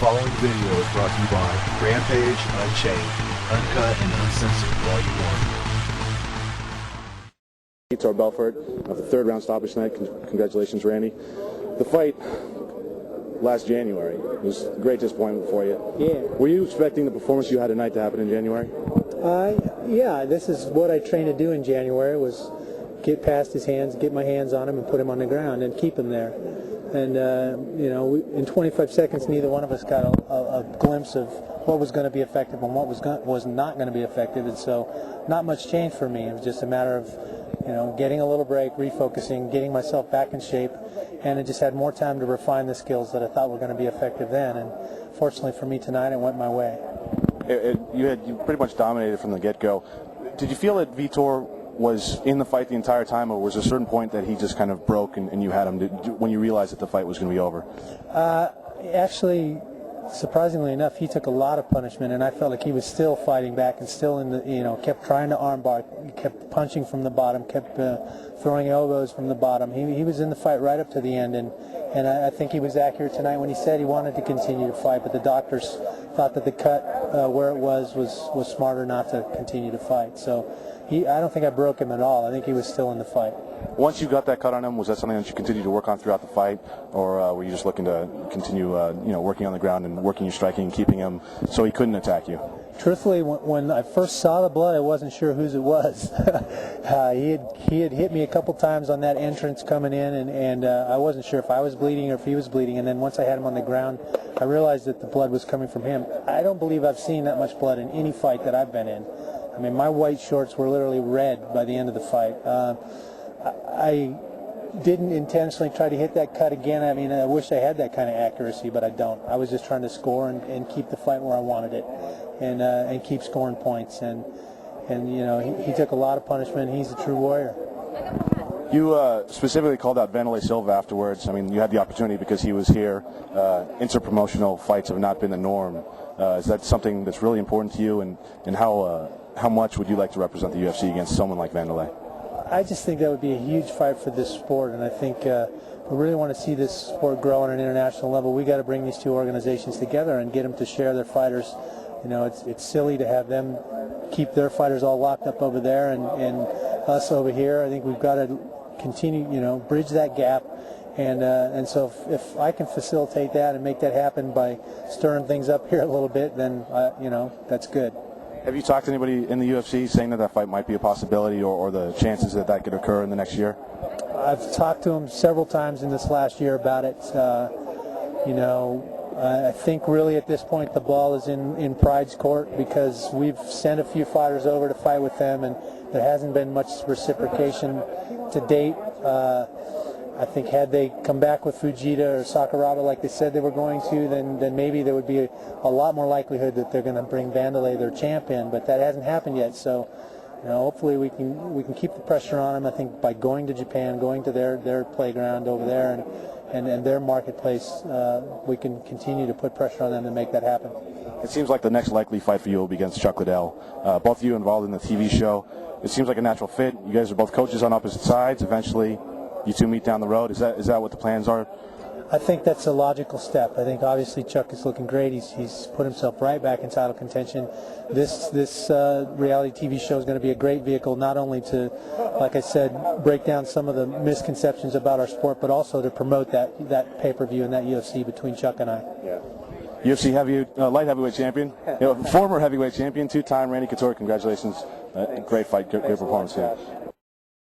following video is brought to you by Rampage Unchained, uncut and uncensored Volume 1. Couture Belfort of the third round stoppage tonight. Congratulations, Randy. The fight last January was a great disappointment for you. Yeah. Were you expecting the performance you had tonight to happen in January? Yeah, this is what I trained to do in January, was get past his hands, get my hands on him and put him on the ground and keep him there. And, in 25 seconds, neither one of us got a glimpse of what was going to be effective and what was not going to be effective. And so not much changed for me. It was just a matter of, getting a little break, refocusing, getting myself back in shape. And I just had more time to refine the skills that I thought were going to be effective then. And fortunately for me tonight, it went my way. You pretty much dominated from the get-go. Did you feel that Vitor was in the fight the entire time, or was there a certain point that he just kind of broke and you had him when you realized that the fight was going to be over? Actually, surprisingly enough, he took a lot of punishment, and I felt like he was still fighting back and still in the, kept trying to armbar, kept punching from the bottom, kept throwing elbows from the bottom. He was in the fight right up to the end, and I think he was accurate tonight when he said he wanted to continue to fight, but the doctors thought that the cut where it was smarter not to continue to fight. So I don't think I broke him at all. I think he was still in the fight. Once you got that cut on him, was that something that you continued to work on throughout the fight, or were you just looking to continue, working on the ground and working your striking and keeping him so he couldn't attack you? Truthfully, when I first saw the blood, I wasn't sure whose it was. He had hit me a couple times on that entrance coming in, and I wasn't sure if I was bleeding or if he was bleeding. And then once I had him on the ground, I realized that the blood was coming from him. I don't believe I've seen that much blood in any fight that I've been in. I mean, my white shorts were literally red by the end of the fight. I didn't intentionally try to hit that cut again. I mean, I wish I had that kind of accuracy, but I don't. I was just trying to score and keep the fight where I wanted it, and keep scoring points. And he took a lot of punishment. He's a true warrior. You specifically called out Wanderlei Silva afterwards. I mean, you had the opportunity because he was here. Interpromotional fights have not been the norm. Is that something that's really important to you, and how much would you like to represent the UFC against someone like Wanderlei? I just think that would be a huge fight for this sport, and I think we really want to see this sport grow on an international level. We got to bring these two organizations together and get them to share their fighters. It's silly to have them keep their fighters all locked up over there and us over here. I think we've got to continue, bridge that gap. And so if I can facilitate that and make that happen by stirring things up here a little bit, then, that's good. Have you talked to anybody in the UFC saying that fight might be a possibility, or the chances that could occur in the next year? I've talked to them several times in this last year about it. I think really at this point the ball is in Pride's court, because we've sent a few fighters over to fight with them, and there hasn't been much reciprocation to date. I think had they come back with Fujita or Sakuraba like they said they were going to, then maybe there would be a lot more likelihood that they're going to bring Wanderlei, their champion, but that hasn't happened yet. So, hopefully we can keep the pressure on them. I think by going to Japan, going to their playground over there and their marketplace, we can continue to put pressure on them to make that happen. It seems like the next likely fight for you will be against Chuck Liddell. Both of you involved in the TV show. It seems like a natural fit. You guys are both coaches on opposite sides. Eventually, you two meet down the road. Is that what the plans are? I think that's a logical step. I think obviously Chuck is looking great. He's put himself right back in title contention. This reality TV show is going to be a great vehicle, not only to, like I said, break down some of the misconceptions about our sport, but also to promote that pay-per-view and that UFC between Chuck and I. Yeah. UFC light heavyweight champion, former heavyweight champion, two-time Randy Couture. Congratulations. Great fight, great performance here.